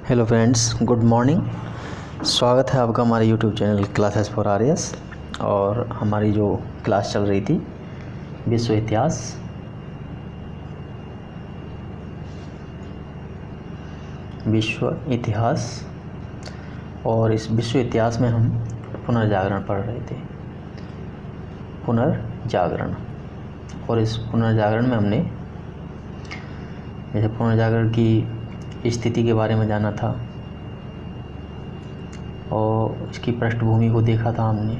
Hello friends, good morning. स्वागत है आपका हमारे यूट्यूब चैनल क्लासेस फॉर आर्यस। और हमारी जो क्लास चल रही थी विश्व इतिहास, और इस विश्व इतिहास में हम पुनर्जागरण पढ़ रहे थे। पुनर्जागरण, और इस पुनर्जागरण में हमने जैसे पुनर्जागरण की स्थिति के बारे में जाना था और इसकी पृष्ठभूमि को देखा था हमने।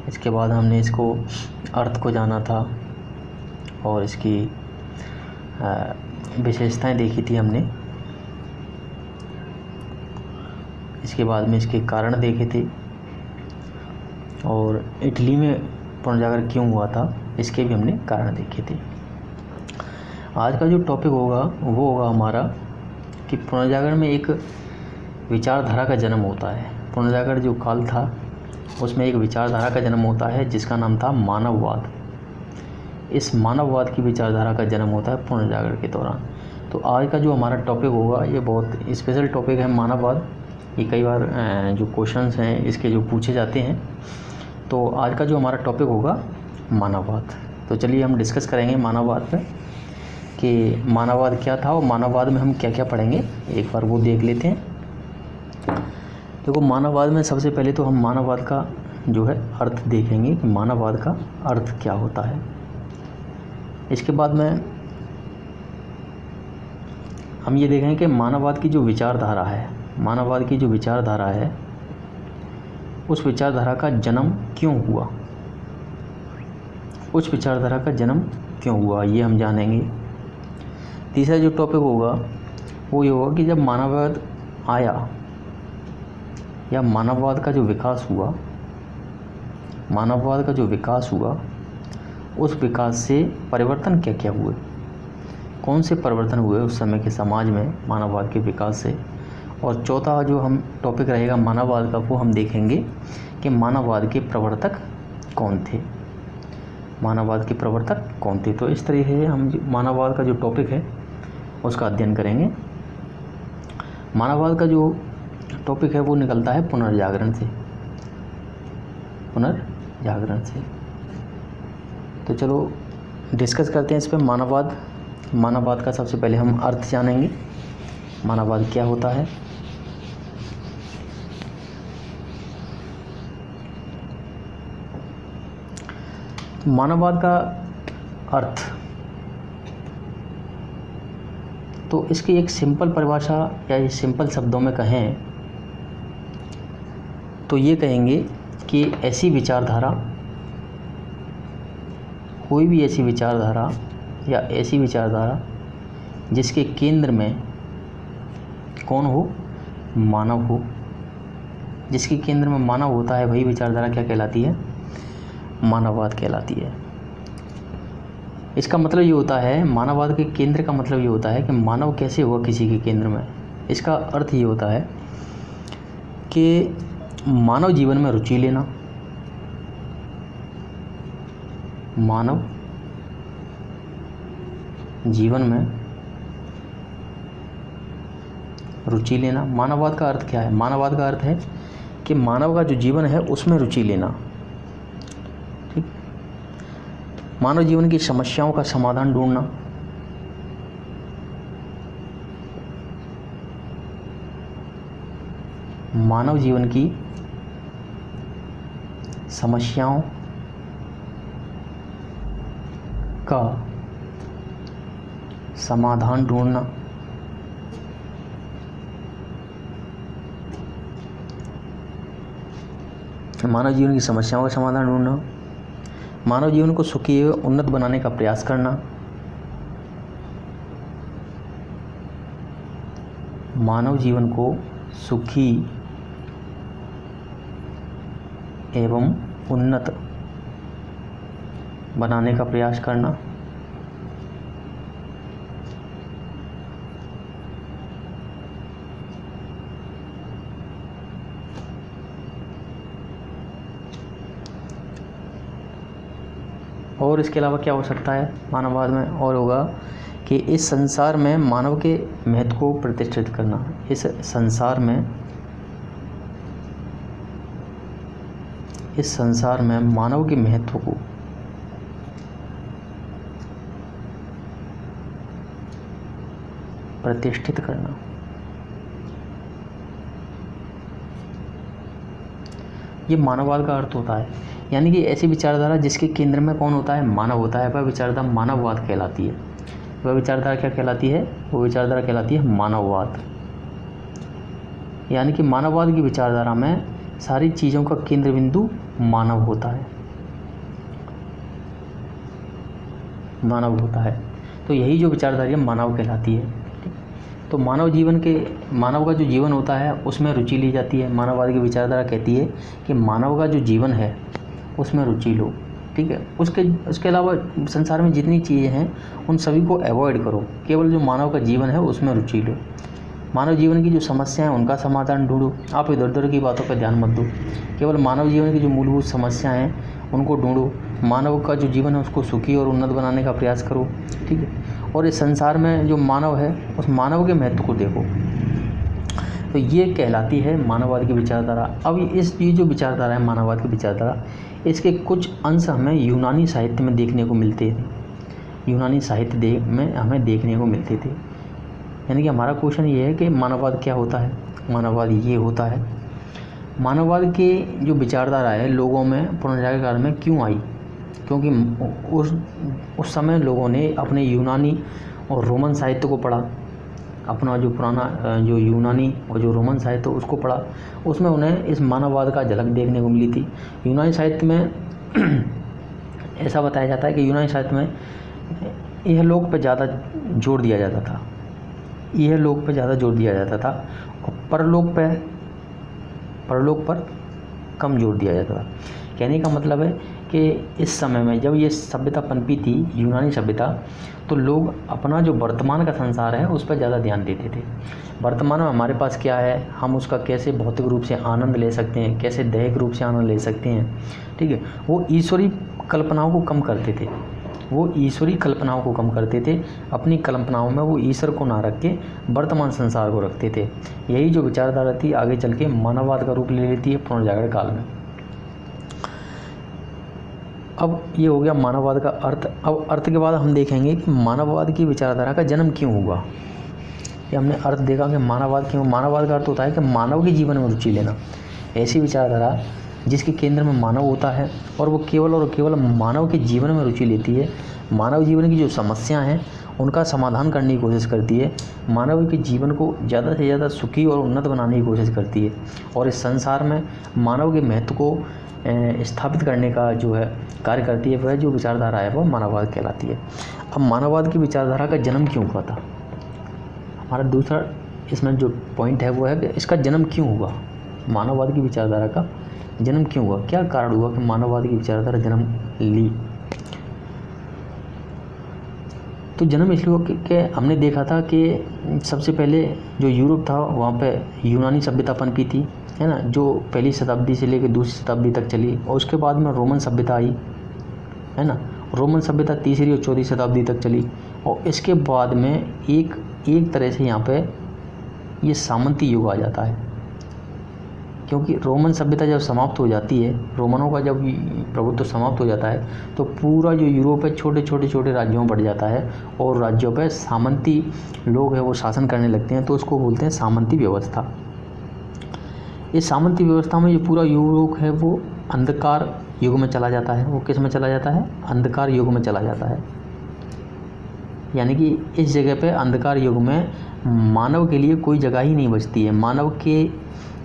इसके बाद हमने इसको अर्थ को जाना था और इसकी विशेषताएं देखी थी हमने। इसके बाद में इसके कारण देखे थे और इटली में पुनर्जागरण क्यों हुआ था इसके भी हमने कारण देखे थे। आज का जो टॉपिक होगा वो होगा हमारा कि पुनर्जागरण में एक विचारधारा का जन्म होता है। पुनर्जागरण जो काल था उसमें एक विचारधारा का जन्म होता है जिसका नाम था मानववाद। इस मानववाद की विचारधारा का जन्म होता है पुनर्जागरण के दौरान। तो आज का जो हमारा टॉपिक होगा ये बहुत स्पेशल टॉपिक है, मानववाद। ये कई बार जो क्वेश्चंस हैं इसके जो पूछे जाते हैं। तो आज का जो हमारा टॉपिक होगा मानववाद। तो चलिए हम डिस्कस करेंगे मानववाद पर कि मानववाद क्या था और मानववाद में हम क्या क्या पढ़ेंगे, एक बार वो देख लेते हैं। देखो, मानववाद में सबसे पहले तो हम मानववाद का जो है अर्थ देखेंगे कि मानववाद का अर्थ क्या होता है। इसके बाद में हम ये देखेंगे कि मानववाद की जो विचारधारा है, मानववाद की जो विचारधारा है उस विचारधारा का जन्म क्यों हुआ, उस विचारधारा का जन्म क्यों हुआ ये हम जानेंगे। तीसरा जो टॉपिक होगा वो ये होगा कि जब मानववाद आया या मानववाद का जो विकास हुआ, मानववाद का जो विकास हुआ उस विकास से परिवर्तन क्या क्या हुए, कौन से परिवर्तन हुए उस समय के समाज में मानववाद के विकास से। और चौथा जो हम टॉपिक रहेगा मानववाद का, वो हम देखेंगे कि मानववाद के प्रवर्तक कौन थे, मानववाद के प्रवर्तक कौन थे। तो इस तरीके से हम मानववाद का जो टॉपिक है उसका अध्ययन करेंगे। मानववाद का जो टॉपिक है वो निकलता है पुनर्जागरण से, पुनर्जागरण से। तो चलो डिस्कस करते हैं इस पर मानववाद। मानववाद का सबसे पहले हम अर्थ जानेंगे, मानववाद क्या होता है। मानववाद का अर्थ, तो इसकी एक सिंपल परिभाषा या ये सिंपल शब्दों में कहें तो ये कहेंगे कि ऐसी विचारधारा, कोई भी ऐसी विचारधारा या ऐसी विचारधारा जिसके केंद्र में कौन हो, मानव हो। जिसके केंद्र में मानव होता है वही विचारधारा क्या कहलाती है, मानववाद कहलाती है। इसका मतलब ये होता है, मानववाद के केंद्र का मतलब ये होता है कि मानव कैसे हुआ किसी के केंद्र में। इसका अर्थ ये होता है कि मानव जीवन में रुचि लेना, मानव जीवन में रुचि लेना। मानववाद का अर्थ क्या है, मानववाद का अर्थ है कि मानव का जो जीवन है उसमें रुचि लेना। ठीक, मानव जीवन की समस्याओं का समाधान ढूंढना, मानव जीवन की समस्याओं का समाधान ढूंढना, मानव जीवन की समस्याओं का समाधान ढूंढना, मानव जीवन को सुखी एवं उन्नत बनाने का प्रयास करना, मानव जीवन को सुखी एवं उन्नत बनाने का प्रयास करना, और इसके अलावा क्या हो सकता है मानववाद में, और होगा कि इस संसार में मानव के महत्व को प्रतिष्ठित करना, इस संसार में मानव के महत्व को प्रतिष्ठित करना। ये मानववाद का अर्थ होता है, यानी कि ऐसी विचारधारा जिसके केंद्र में कौन होता है, मानव होता है, वह विचारधारा मानववाद कहलाती है। वह विचारधारा क्या कहलाती है, वो विचारधारा कहलाती है मानववाद। यानी कि मानववाद की विचारधारा में सारी चीज़ों का केंद्र बिंदु मानव होता है, मानव होता है। तो यही जो विचारधारा मानव कहलाती है। तो मानव का जो जीवन होता है उसमें रुचि ली जाती है। मानववाद की विचारधारा कहती है कि मानव का जो जीवन है उसमें रुचि लो, ठीक है। उसके अलावा संसार में जितनी चीज़ें हैं उन सभी को अवॉइड करो, केवल जो मानव का जीवन है उसमें रुचि लो। मानव जीवन की जो समस्याएं हैं उनका समाधान ढूंढो, आप इधर उधर की बातों पर ध्यान मत दो, केवल मानव जीवन की जो मूलभूत समस्याएं हैं उनको ढूंढो। मानव का जो जीवन है उसको सुखी और उन्नत बनाने का प्रयास करो, ठीक है। और इस संसार में जो मानव है उस मानव के महत्व को देखो। तो ये कहलाती है मानववाद की विचारधारा। अब ये जो विचारधारा है मानववाद की विचारधारा, इसके कुछ अंश हमें यूनानी साहित्य में देखने को मिलते थे, यूनानी साहित्य में हमें देखने को मिलते थे। यानी कि हमारा क्वेश्चन ये है कि मानववाद क्या होता है। मानववाद ये होता है, मानववाद की जो विचारधारा है लोगों में पुनर्जागरण काल में क्यों आई, क्योंकि उस समय लोगों ने अपने यूनानी और रोमन साहित्य को पढ़ा, अपना जो पुराना जो यूनानी और जो रोमन साहित्य उसको पढ़ा, उसमें उन्हें इस मानववाद का झलक देखने को मिली थी। यूनानी साहित्य में ऐसा बताया जाता है कि यूनानी साहित्य में इहलोक पर ज़्यादा जोर दिया जाता था, इहलोक पर ज़्यादा जोर दिया जाता था और परलोक पर कम जोर दिया जाता था। कहने का मतलब है कि इस समय में जब ये सभ्यता पनपी थी, यूनानी सभ्यता, तो लोग अपना जो वर्तमान का संसार है उस पर ज़्यादा ध्यान देते थे। वर्तमान में हमारे पास क्या है, हम उसका कैसे भौतिक रूप से आनंद ले सकते हैं, कैसे दैहिक रूप से आनंद ले सकते हैं, ठीक है। वो ईश्वरी कल्पनाओं को कम करते थे, वो ईश्वरी कल्पनाओं को कम करते थे। अपनी कल्पनाओं में वो ईश्वर को ना रख के वर्तमान संसार को रखते थे। यही जो विचारधारा थी आगे चल के मानववाद का रूप ले लेती है पुनर्जागरण काल में। अब ये हो गया मानववाद का अर्थ। अब अर्थ के बाद हम देखेंगे कि मानववाद की विचारधारा का जन्म क्यों हुआ। ये हमने अर्थ देखा कि मानववाद क्यों, मानववाद का अर्थ होता है कि मानव के जीवन में रुचि लेना। ऐसी विचारधारा जिसके केंद्र में मानव होता है और वो केवल और केवल मानव के जीवन में रुचि लेती है, मानव जीवन की जो समस्याएं हैं उनका समाधान करने की कोशिश करती है, मानव के जीवन को ज़्यादा से ज़्यादा सुखी और उन्नत बनाने की कोशिश करती है और इस संसार में मानव के महत्व को स्थापित करने का जो है कार्य करती है। वह जो विचारधारा है वह मानववाद कहलाती है। अब मानववाद की विचारधारा का जन्म क्यों हुआ था, हमारा दूसरा इसमें जो पॉइंट है वो है कि इसका जन्म क्यों हुआ, मानववाद की विचारधारा का जन्म क्यों हुआ, क्या कारण हुआ कि मानववाद की विचारधारा जन्म ली। तो जन्म इसलिए हुआ कि हमने देखा था कि सबसे पहले जो यूरोप था वहाँ पे यूनानी सभ्यता पनपी थी, है ना, जो पहली शताब्दी से लेकर दूसरी शताब्दी तक चली और उसके बाद में रोमन सभ्यता आई, है ना। रोमन सभ्यता तीसरी और चौथी शताब्दी तक चली और इसके बाद में एक तरह से यहाँ पे ये सामंती युग आ जाता है, क्योंकि रोमन सभ्यता जब समाप्त हो जाती है, रोमनों का जब प्रभुत्व समाप्त हो जाता है तो पूरा जो यूरोप है छोटे छोटे राज्यों में बढ़ जाता है और राज्यों पे सामंती लोग हैं वो शासन करने लगते हैं, तो उसको बोलते हैं सामंती व्यवस्था। इस सामंती व्यवस्था में जो पूरा यूरोप है वो अंधकार युग में चला जाता है। वो किस में चला जाता है, अंधकार युग में चला जाता है। यानी कि इस जगह पे अंधकार युग में मानव के लिए कोई जगह ही नहीं बचती है।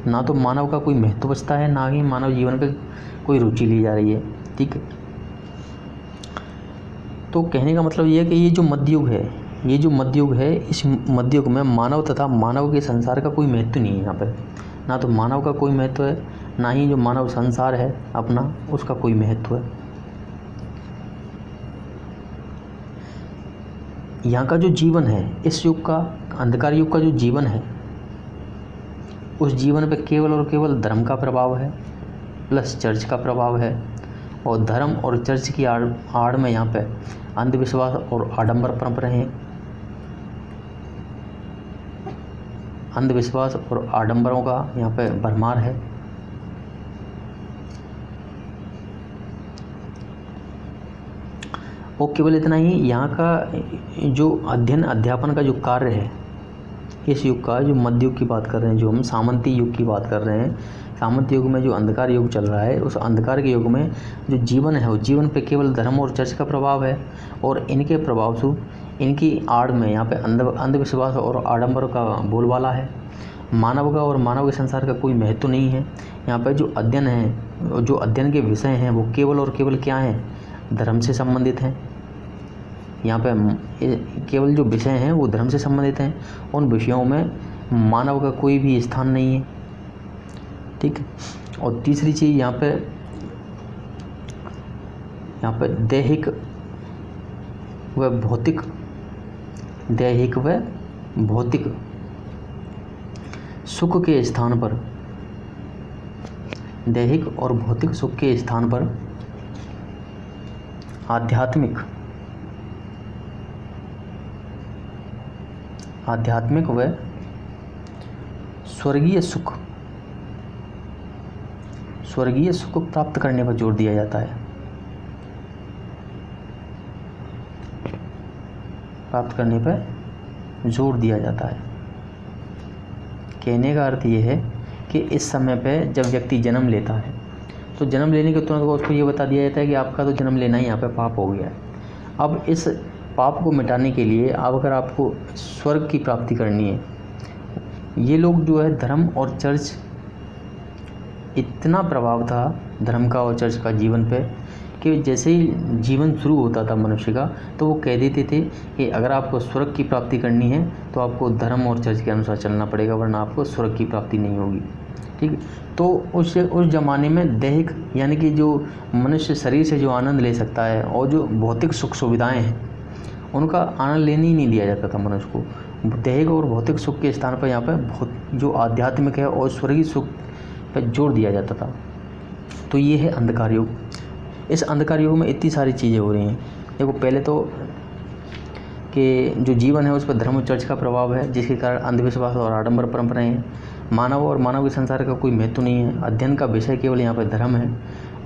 ना तो मानव का कोई महत्व बचता है, ना ही मानव जीवन पे कोई रुचि ली जा रही है, ठीक है। तो कहने का मतलब ये है कि ये जो मध्ययुग है, इस मध्ययुग में मानव तथा मानव के संसार का कोई महत्व नहीं है। यहाँ पर ना तो मानव का कोई महत्व है, ना ही जो मानव संसार है अपना उसका कोई महत्व है। यहाँ का जो जीवन है, इस युग का, अंधकार युग का जो जीवन है, उस जीवन पे केवल और केवल धर्म का प्रभाव है प्लस चर्च का प्रभाव है। और धर्म और चर्च की आड़ में यहाँ पे अंधविश्वास और आडंबर पनप रहे हैं, अंधविश्वास और आडंबरों का यहाँ पे भरमार है। और केवल इतना ही, यहाँ का जो अध्ययन अध्यापन का जो कार्य है, इस युग का, जो मध्य युग की बात कर रहे हैं, जो हम सामंती युग की बात कर रहे हैं, सामंत युग में जो अंधकार युग चल रहा है, उस अंधकार के युग में जो जीवन है, वो जीवन पे केवल धर्म और चर्च का प्रभाव है। और इनके प्रभाव से, इनकी आड़ में यहाँ पे अंधविश्वास और आडंबर का बोलबाला है। मानव का और मानव के संसार का कोई महत्व नहीं है। यहाँ पे जो अध्ययन है, जो अध्ययन के विषय हैं, वो केवल और केवल क्या हैं? धर्म से संबंधित हैं। यहाँ पे केवल जो विषय हैं वो धर्म से संबंधित हैं। उन विषयों में मानव का कोई भी स्थान नहीं है। ठीक है। और तीसरी चीज़ यहाँ पे दैहिक व भौतिक सुख के स्थान पर, दैहिक और भौतिक सुख के स्थान पर आध्यात्मिक व स्वर्गीय सुख प्राप्त करने पर जोर दिया जाता है। कहने का अर्थ ये है कि इस समय पे जब व्यक्ति जन्म लेता है, तो जन्म लेने के तुरंत बाद उसको ये बता दिया जाता है कि आपका तो जन्म लेना ही यहाँ पे पाप हो गया है। अब इस पाप को मिटाने के लिए अगर आपको स्वर्ग की प्राप्ति करनी है, ये लोग जो है धर्म और चर्च, इतना प्रभाव था धर्म का और चर्च का जीवन पे कि जैसे ही जीवन शुरू होता था मनुष्य का, तो वो कह देते थे कि अगर आपको स्वर्ग की प्राप्ति करनी है तो आपको धर्म और चर्च के अनुसार चलना पड़ेगा, वरना आपको स्वर्ग की प्राप्ति नहीं होगी। ठीक है। तो उस ज़माने में दैहिक, यानी कि जो मनुष्य शरीर से जो आनंद ले सकता है और जो भौतिक सुख सुविधाएं हैं, उनका आनंद लेने ही नहीं दिया जाता था मनुष्य को। दैहिक और भौतिक सुख के स्थान पर यहाँ पर जो आध्यात्मिक है और स्वर्गीय सुख पर जोर दिया जाता था। तो ये है अंधकार युग। इस अंधकार युग में इतनी सारी चीज़ें हो रही हैं। देखो, पहले तो कि जो जीवन है उस पर धर्म और चर्च का प्रभाव है, जिसके कारण अंधविश्वास और आडंबर परंपराएं हैं। मानव और मानव के संसार का कोई महत्व नहीं है। अध्ययन का विषय केवल यहाँ पर धर्म है।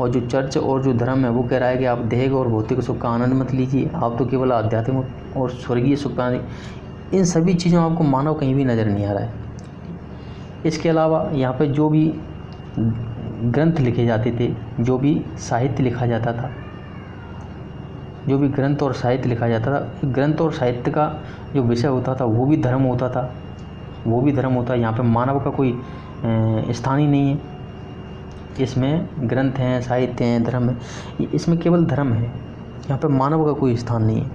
और जो चर्च और जो धर्म है वो कह रहा है कि आप दैहिक और भौतिक सुख का आनंद मत लीजिए, आप तो केवल आध्यात्मिक और स्वर्गीय सुख का। इन सभी चीज़ों में आपको मानव कहीं भी नज़र नहीं आ रहा है। इसके अलावा यहाँ पर जो भी ग्रंथ लिखे जाते थे, जो भी साहित्य लिखा जाता था, जो भी ग्रंथ और साहित्य लिखा जाता था, ग्रंथ और साहित्य का जो विषय होता था वो भी धर्म होता था, यहाँ पे मानव का कोई स्थान ही नहीं है। इसमें ग्रंथ हैं, साहित्य हैं, धर्म है, इसमें केवल धर्म है, यहाँ पे मानव का कोई स्थान नहीं है।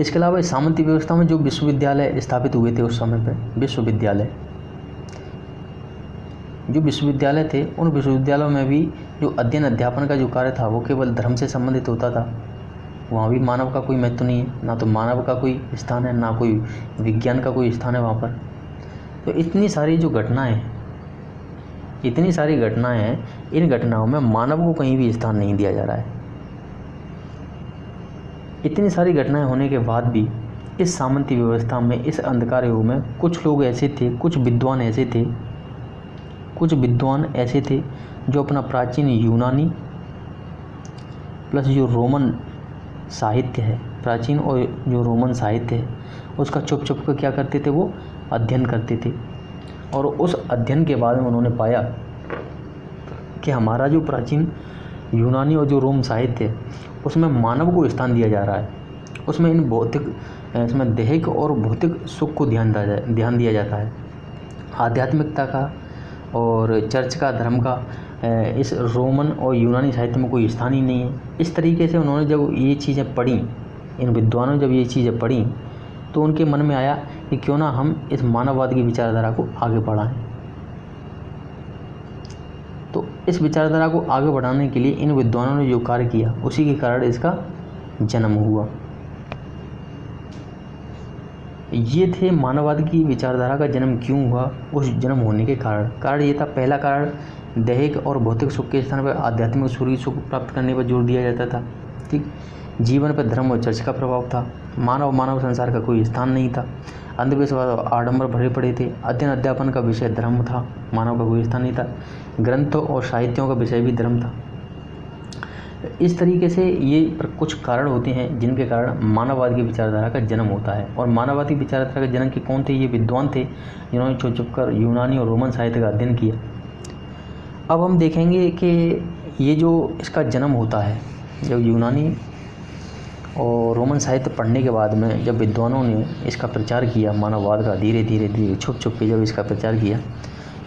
इसके अलावा इस सामंती व्यवस्था में जो विश्वविद्यालय स्थापित हुए थे उस समय पे, जो विश्वविद्यालय थे, उन विश्वविद्यालयों में भी जो अध्ययन अध्यापन का जो कार्य था वो केवल धर्म से संबंधित होता था। वहाँ भी मानव का कोई महत्व नहीं है, ना तो मानव का कोई स्थान है, ना कोई विज्ञान का कोई स्थान है वहाँ पर। तो इतनी सारी घटनाएं हैं, इन घटनाओं में मानव को कहीं भी स्थान नहीं दिया जा रहा है। इतनी सारी घटनाएं होने के बाद भी इस सामंती व्यवस्था में, इस अंधकार युग में कुछ लोग ऐसे थे, कुछ विद्वान ऐसे थे जो अपना प्राचीन यूनानी प्लस जो रोमन साहित्य है, प्राचीन और जो रोमन साहित्य है, उसका चुप कर क्या करते थे, वो अध्ययन करते थे। और उस अध्ययन के बाद में उन्होंने पाया कि हमारा जो प्राचीन यूनानी और जो रोम साहित्य है उसमें मानव को स्थान दिया जा रहा है, उसमें इसमें दैहिक और भौतिक सुख को ध्यान दिया जाता है। आध्यात्मिकता का और चर्च का, धर्म का इस रोमन और यूनानी साहित्य में कोई स्थान ही नहीं है। इस तरीके से उन्होंने जब ये चीज़ें पढ़ी, इन विद्वानों ने जब ये चीज़ें पढ़ी, तो उनके मन में आया कि क्यों ना हम इस मानववाद की विचारधारा को आगे बढ़ाएं। तो इस विचारधारा को आगे बढ़ाने के लिए इन विद्वानों ने जो कार्य किया, उसी के कारण इसका जन्म हुआ। ये थे मानववाद की विचारधारा का जन्म क्यों हुआ, उस जन्म होने के कारण ये था। पहला कारण, दैहिक और भौतिक सुख के स्थान पर आध्यात्मिक स्वर्गीय सुख प्राप्त करने पर जोर दिया जाता था। ठीक, जीवन पर धर्म और चर्च का प्रभाव था। मानव संसार का कोई स्थान नहीं था। अंधविश्वास और आडंबर भरे पड़े थे। अध्ययन अध्यापन का विषय धर्म था, मानव का कोई स्थान नहीं था। ग्रंथों और साहित्यों का विषय भी धर्म था। इस तरीके से ये कुछ कारण होते हैं जिनके कारण मानववाद की विचारधारा का जन्म होता है। और मानववाद की विचारधारा का जन्म के कौन थे? ये विद्वान थे जिन्होंने छुप छुप कर यूनानी और रोमन साहित्य का अध्ययन किया। अब हम देखेंगे कि ये जो इसका जन्म होता है, जब यूनानी और रोमन साहित्य पढ़ने के बाद में जब विद्वानों ने इसका प्रचार किया मानववाद का, धीरे धीरे छुप छुप के जब इसका प्रचार किया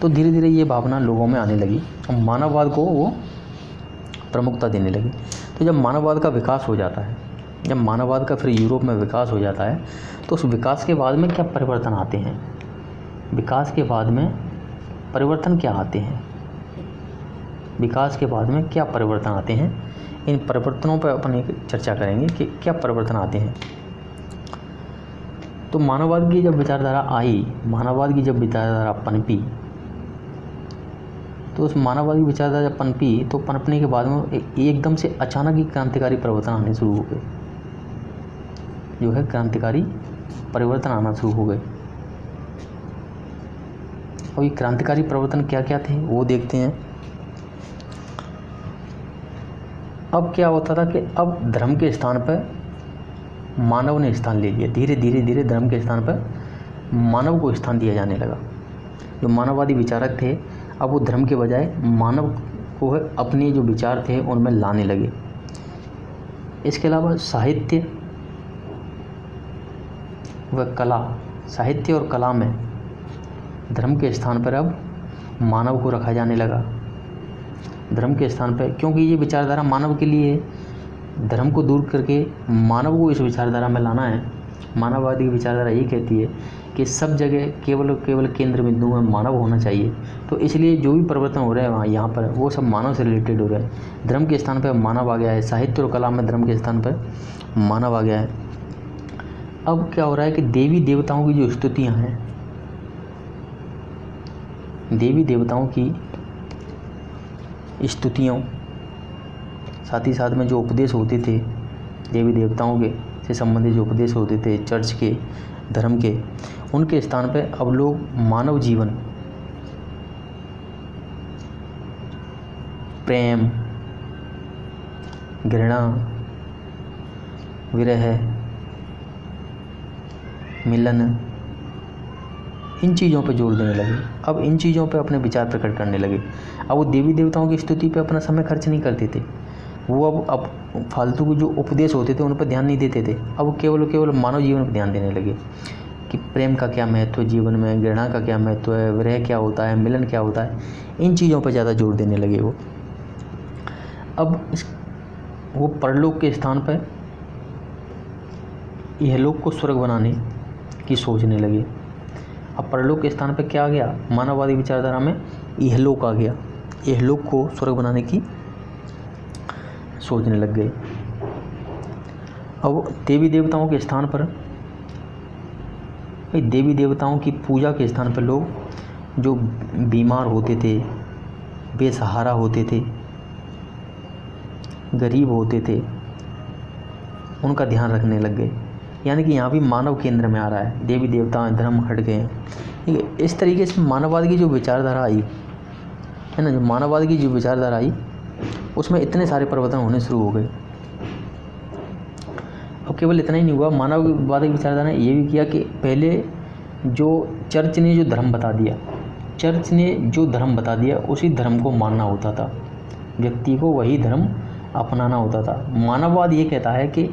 तो धीरे धीरे ये भावना लोगों में आने लगी और मानववाद को वो प्रमुखता देने लगी। तो जब मानववाद का विकास हो जाता है, जब मानववाद का फिर यूरोप में विकास हो जाता है, तो उस विकास के बाद में क्या परिवर्तन आते हैं? विकास के बाद में परिवर्तन क्या आते हैं? विकास के बाद में क्या परिवर्तन आते हैं? इन परिवर्तनों पर अपन एक चर्चा करेंगे कि क्या परिवर्तन आते हैं। तो मानववाद की जब विचारधारा आई, मानववाद की जब विचारधारा पनपी, तो उस मानववाद की विचारधारा जब पनपी तो पनपने के बाद में एकदम से अचानक ही क्रांतिकारी परिवर्तन आने शुरू हो गए, जो है क्रांतिकारी परिवर्तन आना शुरू हो गए। और ये क्रांतिकारी परिवर्तन क्या क्या थे वो देखते हैं। अब क्या होता था कि अब धर्म के स्थान पर मानव ने स्थान ले लिया। धीरे धीरे धर्म के स्थान पर मानव को स्थान दिया जाने लगा। जो मानववादी विचारक थे अब वो धर्म के बजाय मानव को अपने जो विचार थे उनमें लाने लगे। इसके अलावा साहित्य व कला, साहित्य और कला में धर्म के स्थान पर अब मानव को रखा जाने लगा। धर्म के स्थान पर, क्योंकि ये विचारधारा मानव के लिए, धर्म को दूर करके मानव को इस विचारधारा में लाना है। मानववादी की विचारधारा ये कहती है कि सब जगह केवल केंद्र बिंदु में मानव होना चाहिए। तो इसलिए जो भी परिवर्तन हो रहे हैं वहाँ यहाँ पर वो सब मानव से रिलेटेड हो रहे हैं। धर्म के स्थान पर मानव आ गया है, साहित्य और कला में धर्म के स्थान पर मानव आ गया है। अब क्या हो रहा है कि देवी देवताओं की जो स्तुतियाँ हैं, देवी देवताओं की स्तुतियों, साथ ही साथ में जो उपदेश होते थे देवी देवताओं के से संबंधित जो उपदेश होते थे चर्च के, धर्म के, उनके स्थान पर अब लोग मानव जीवन, प्रेम, घृणा, विरह, मिलन, इन चीज़ों पर जोर देने लगे। अब इन चीज़ों पर अपने विचार प्रकट करने लगे। अब वो देवी देवताओं की स्तुति पे अपना समय खर्च नहीं करते थे। वो अब फालतू के जो उपदेश होते थे उन पर ध्यान नहीं देते थे। अब वो केवल मानव जीवन पर ध्यान देने लगे कि प्रेम का क्या महत्व है जीवन में, घृणा का क्या महत्व है, विरह क्या होता है, मिलन क्या होता है, इन चीज़ों पर ज़्यादा जोर देने लगे वो। अब वो परलोक के स्थान पर इहलोक को स्वर्ग बनाने की सोचने लगे। अब परलोक के स्थान पर क्या आ गया? मानववादी विचारधारा में इहलोक आ गया। इहलोक को स्वर्ग बनाने की सोचने लग गए। अब देवी देवताओं के स्थान पर, देवी देवताओं की पूजा के स्थान पर लोग जो बीमार होते थे, बेसहारा होते थे, गरीब होते थे, उनका ध्यान रखने लग गए। यानी कि यहाँ भी मानव केंद्र में आ रहा है, देवी देवता धर्म हट गए हैं। ठीक है, इस तरीके से मानववाद की जो विचारधारा आई है ना, जो मानववाद की जो विचारधारा आई उसमें इतने सारे परिवर्तन होने शुरू हो गए। अब केवल इतना ही नहीं हुआ, मानववाद की विचारधारा ने ये भी किया कि पहले जो चर्च ने जो धर्म बता दिया, चर्च ने जो धर्म बता दिया उसी धर्म को मानना होता था, व्यक्ति को वही धर्म अपनाना होता था। मानववाद ये कहता है कि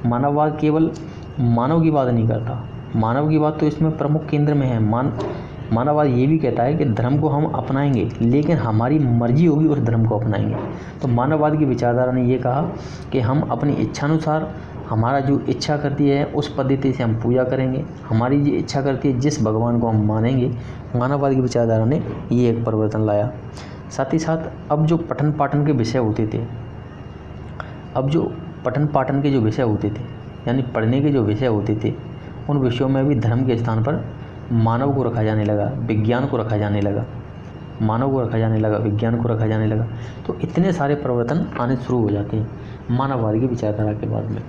मानववाद केवल मानव की बात नहीं करता, मानव की बात तो इसमें प्रमुख केंद्र में है। मानववाद ये भी कहता है कि धर्म को हम अपनाएंगे लेकिन हमारी मर्जी होगी उस धर्म को अपनाएंगे। तो मानववाद की विचारधारा ने ये कहा कि हम अपनी इच्छानुसार, हमारा जो इच्छा करती है उस पद्धति से हम पूजा करेंगे, हमारी जो इच्छा करती है जिस भगवान को हम मानेंगे। मानववाद की विचारधारा ने ये एक परिवर्तन लाया। साथ ही साथ अब जो पठन पाठन के विषय होते थे, अब जो पठन पाठन के जो विषय होते थे यानी पढ़ने के जो विषय होते थे, उन विषयों में भी धर्म के स्थान पर मानव को रखा जाने लगा, विज्ञान को रखा जाने लगा, मानव को रखा जाने लगा, विज्ञान को रखा जाने लगा। तो इतने सारे परिवर्तन आने शुरू हो जाते हैं मानववाद की विचारधारा के बाद में।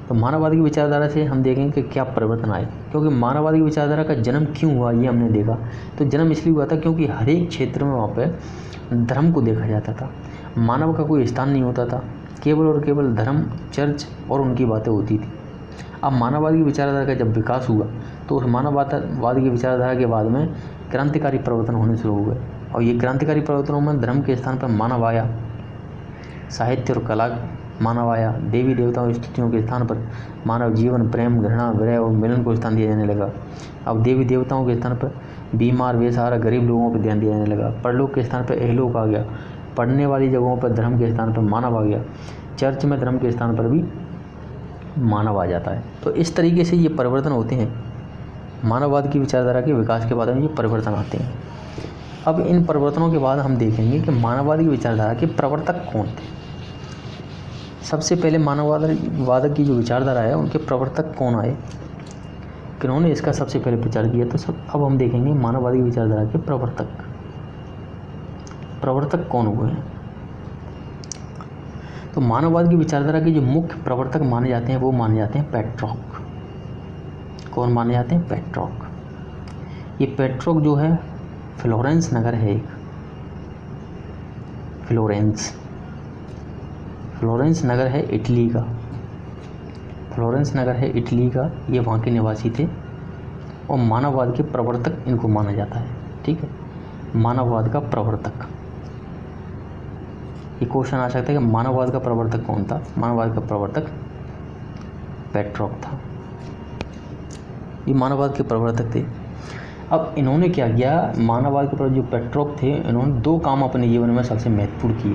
तो मानववाद की विचारधारा से हम देखेंगे कि क्या परिवर्तन आए, क्योंकि मानववाद की विचारधारा का जन्म क्यों हुआ ये हमने देखा। तो जन्म इसलिए हुआ था क्योंकि हर एक क्षेत्र में वहाँ पर धर्म को देखा जाता था, मानव का कोई स्थान नहीं होता था, केवल और केवल धर्म, चर्च और उनकी बातें होती थी। अब मानववाद की विचारधारा का जब विकास हुआ तो उस मानववाद की विचारधारा के बाद में क्रांतिकारी परिवर्तन होने शुरू हो गए, और ये क्रांतिकारी परिवर्तनों में धर्म के स्थान पर मानव आया, साहित्य और कला मानव आया, देवी देवताओं स्तुतियों के स्थान पर मानव जीवन, प्रेम, घृणा, विरह और मिलन को स्थान दिया जाने लगा। अब देवी देवताओं के स्थान पर बीमार, बेसहारा, गरीब लोगों पर ध्यान दिया जाने लगा। परलोक के स्थान पर इहलोक आ गया, पढ़ने वाली जगहों पर धर्म के स्थान पर मानव आ गया, चर्च में धर्म के स्थान पर भी मानव आ जाता है। तो इस तरीके से ये परिवर्तन होते हैं, मानववाद की विचारधारा के विकास के बाद में ये परिवर्तन आते हैं। अब इन परिवर्तनों के बाद हम देखेंगे कि मानववाद की विचारधारा के प्रवर्तक कौन थे। सबसे पहले मानववाद की जो विचारधारा है उनके प्रवर्तक कौन आए, किन्होंने इसका सबसे पहले प्रचार किया। तो अब हम देखेंगे मानववाद की विचारधारा के प्रवर्तक कौन हुए हैं। तो मानववाद की विचारधारा के जो मुख्य प्रवर्तक माने जाते हैं वो माने जाते हैं पेट्रॉक। कौन माने जाते हैं? पेट्रॉक। ये पेट्रॉक जो है फ्लोरेंस नगर है एक, फ्लोरेंस नगर है इटली का, फ्लोरेंस नगर है इटली का, ये वहाँ के निवासी थे और मानववाद के प्रवर्तक इनको माना जाता है। ठीक है, मानववाद का प्रवर्तक। ये क्वेश्चन आ सकता है कि मानववाद का प्रवर्तक कौन था? मानववाद का प्रवर्तक पेट्रॉक था, ये मानववाद के प्रवर्तक थे। अब इन्होंने क्या किया, मानववाद के प्रवर्तक जो पेट्रॉक थे, इन्होंने दो काम अपने जीवन में सबसे महत्वपूर्ण किए।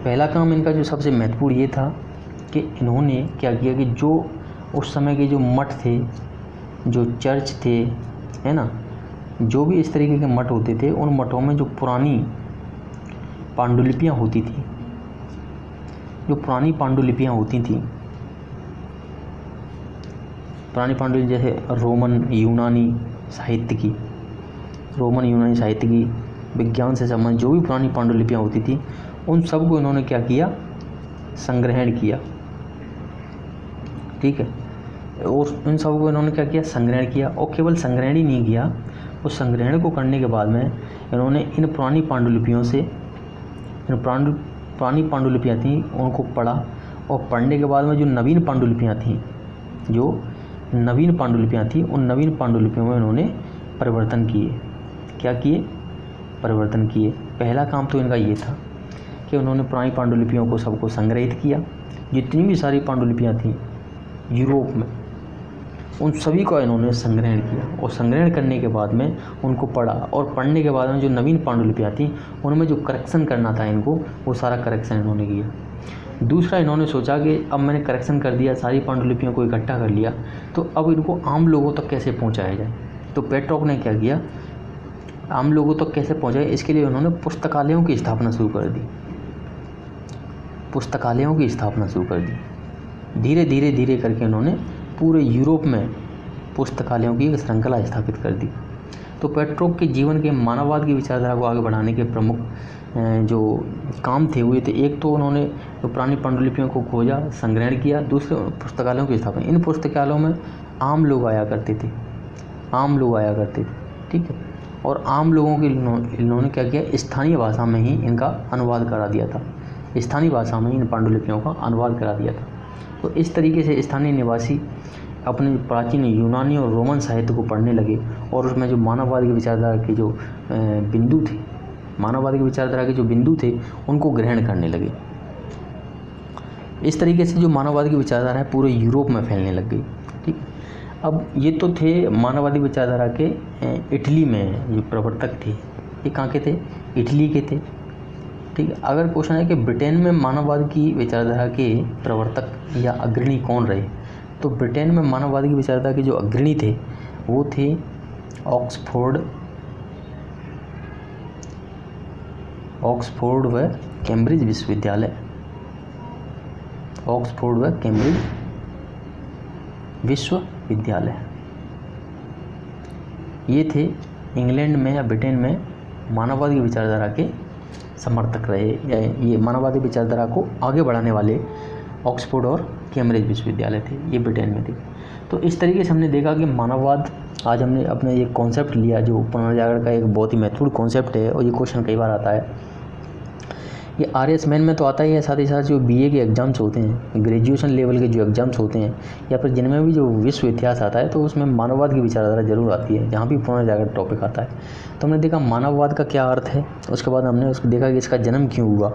पहला काम इनका जो सबसे महत्वपूर्ण ये था कि इन्होंने क्या किया कि जो उस समय के जो मठ थे, जो चर्च थे, है ना, जो भी इस तरीके के मठ होते थे, उन मठों में जो पुरानी पांडुलिपियाँ होती थी, पुरानी पांडुलिपि जैसे रोमन यूनानी साहित्य की, विज्ञान से संबंधित जो भी पुरानी पांडुलिपियाँ होती थी, उन सब को इन्होंने क्या किया? संग्रहण किया। ठीक है, और इन सब को इन्होंने क्या किया? संग्रहण किया। और केवल संग्रहण ही नहीं किया, उस संग्रहण को करने के बाद में इन्होंने इन पुरानी पांडुलिपियों से, पुरानी पांडुलिपियाँ थीं उनको पढ़ा, और पढ़ने के बाद में जो नवीन पांडुलिपियाँ थीं उन नवीन पांडुलिपियों में इन्होंने परिवर्तन किए। क्या किए? परिवर्तन किए। पहला काम तो इनका ये था कि उन्होंने पुरानी पांडुलिपियों को सबको संग्रहित किया, जितनी भी सारी पांडुलिपियाँ थीं यूरोप में, उन सभी का इन्होंने संग्रहण किया, और संग्रहण करने के बाद में उनको पढ़ा, और पढ़ने के बाद में जो नवीन पांडुलिपियाँ थीं उनमें जो करेक्शन करना था इनको, वो सारा करेक्शन इन्होंने किया। दूसरा, इन्होंने सोचा कि अब मैंने करेक्शन कर दिया, सारी पांडुलिपियों को इकट्ठा कर लिया, तो अब इनको आम लोगों तक कैसे पहुंचाया जाए। तो पेट्रॉक ने क्या किया, आम लोगों तक कैसे पहुंचाए, इसके लिए उन्होंने पुस्तकालयों की स्थापना शुरू कर दी। धीरे करके उन्होंने पूरे यूरोप में पुस्तकालयों की एक श्रृंखला स्थापित कर दी। तो पेट्रॉक के जीवन के मानववाद की विचारधारा को आगे बढ़ाने के प्रमुख जो काम थे हुए थे, एक तो उन्होंने तो पुरानी पांडुलिपियों को खोजा, संग्रहण किया, दूसरे पुस्तकालयों की स्थापना। इन पुस्तकालयों में आम लोग आया करते थे, ठीक है, और आम लोगों के इन्होंने क्या किया, स्थानीय भाषा में ही इनका अनुवाद करा दिया था, स्थानीय भाषा में ही इन पांडुलिपियों का अनुवाद करा दिया था। तो इस तरीके से स्थानीय निवासी अपने प्राचीन यूनानी और रोमन साहित्य को पढ़ने लगे, और उसमें जो मानववाद की विचारधारा के जो बिंदु थे उनको ग्रहण करने लगे। इस तरीके से जो मानववाद की विचारधारा है पूरे यूरोप में फैलने लग गई। ठीक, अब ये तो थे मानववादी विचारधारा के इटली में जो प्रवर्तक थे, ये कहाँ के थे? इटली के थे। ठीक है, अगर क्वेश्चन है कि ब्रिटेन में मानववाद की विचारधारा के प्रवर्तक या अग्रणी कौन रहे, तो ब्रिटेन में मानववाद की विचारधारा के जो अग्रणी थे वो थे ऑक्सफोर्ड व कैम्ब्रिज विश्वविद्यालय। ये थे इंग्लैंड में या ब्रिटेन में मानववाद की विचारधारा के समर्थक रहे, या ये मानववादी विचारधारा को आगे बढ़ाने वाले ऑक्सफोर्ड और कैम्ब्रिज विश्वविद्यालय थे, ये ब्रिटेन में थे। तो इस तरीके से हमने देखा कि मानववाद, आज हमने अपने ये कॉन्सेप्ट लिया जो पुनर्जागरण का एक बहुत ही महत्वपूर्ण कॉन्सेप्ट है, और ये क्वेश्चन कई बार आता है। ये आर्यस मैन में तो आता ही है, साथ ही साथ जो बीए के एग्ज़ाम्स होते हैं, ग्रेजुएशन लेवल के जो एग्ज़ाम्स होते हैं, या फिर जिनमें भी जो विश्व इतिहास आता है, तो उसमें मानववाद की विचारधारा जरूर आती है, जहाँ भी पुनर्जागरण टॉपिक आता है। तो हमने देखा मानववाद का क्या अर्थ है, उसके बाद हमने उसको देखा कि इसका जन्म क्यों हुआ,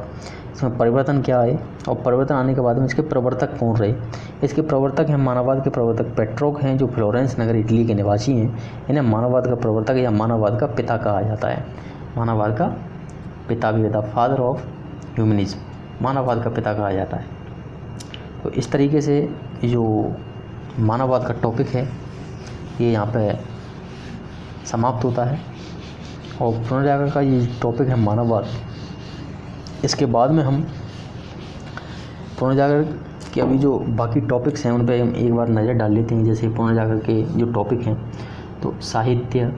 इसमें परिवर्तन क्या आए, और परिवर्तन आने के बाद में इसके प्रवर्तक कौन रहे। इसके प्रवर्तक हैं, मानववाद के प्रवर्तक पेट्रोक हैं, जो फ्लोरेंस नगर इटली के निवासी हैं। इन्हें मानववाद का प्रवर्तक या मानववाद का पिता कहा जाता है। मानववाद का पिता भी था, फादर ऑफ ह्यूमनिज्म, मानववाद का पिता कहा जाता है। तो इस तरीके से जो मानववाद का टॉपिक है ये यहाँ पे समाप्त होता है। और पुनर्जागरण का ये टॉपिक है मानववाद। इसके बाद में हम पुनर्जागरण के अभी जो बाकी टॉपिक्स हैं उन पर हम एक बार नज़र डाल लेते हैं। जैसे पुनर्जागरण के जो टॉपिक हैं, तो साहित्य,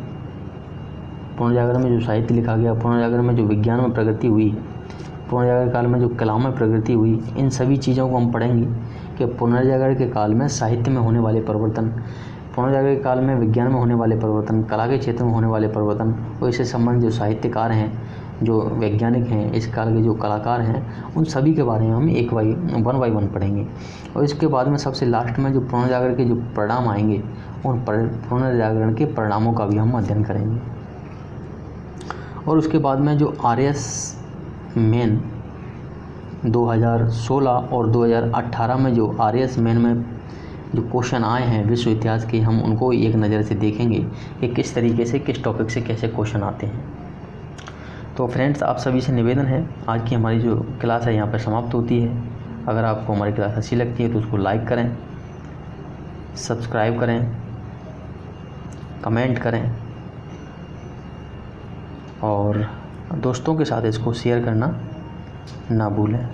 पुनर्जागरण में जो साहित्य लिखा गया, पुनर्जागरण में जो विज्ञान में प्रगति हुई, पुनर्जागरण काल में जो कला में प्रगति हुई, इन सभी चीज़ों को हम पढ़ेंगे कि पुनर्जागरण के काल में साहित्य में होने वाले परिवर्तन, पुनर्जागरण के काल में विज्ञान में होने वाले परिवर्तन, कला के क्षेत्र में होने वाले परिवर्तन, और इससे संबंधित जो साहित्यकार हैं, जो वैज्ञानिक हैं, इस काल के जो कलाकार हैं, उन सभी के बारे में हम वन बाई वन पढ़ेंगे। और इसके बाद में सबसे लास्ट में जो पुनर्जागरण के जो परिणाम आएंगे, उन पुनर्जागरण के परिणामों का भी हम अध्ययन करेंगे। और उसके बाद में जो आर्यस मैन 2016 और 2018 में जो आर्यस मैन में जो क्वेश्चन आए हैं विश्व इतिहास के, हम उनको एक नज़र से देखेंगे कि किस तरीके से, किस टॉपिक से कैसे क्वेश्चन आते हैं। तो फ्रेंड्स, आप सभी से निवेदन है, आज की हमारी जो क्लास है यहाँ पर समाप्त होती है। अगर आपको हमारी क्लास अच्छी लगती है तो उसको लाइक करें, सब्सक्राइब करें, कमेंट करें, और दोस्तों के साथ इसको शेयर करना ना भूलें।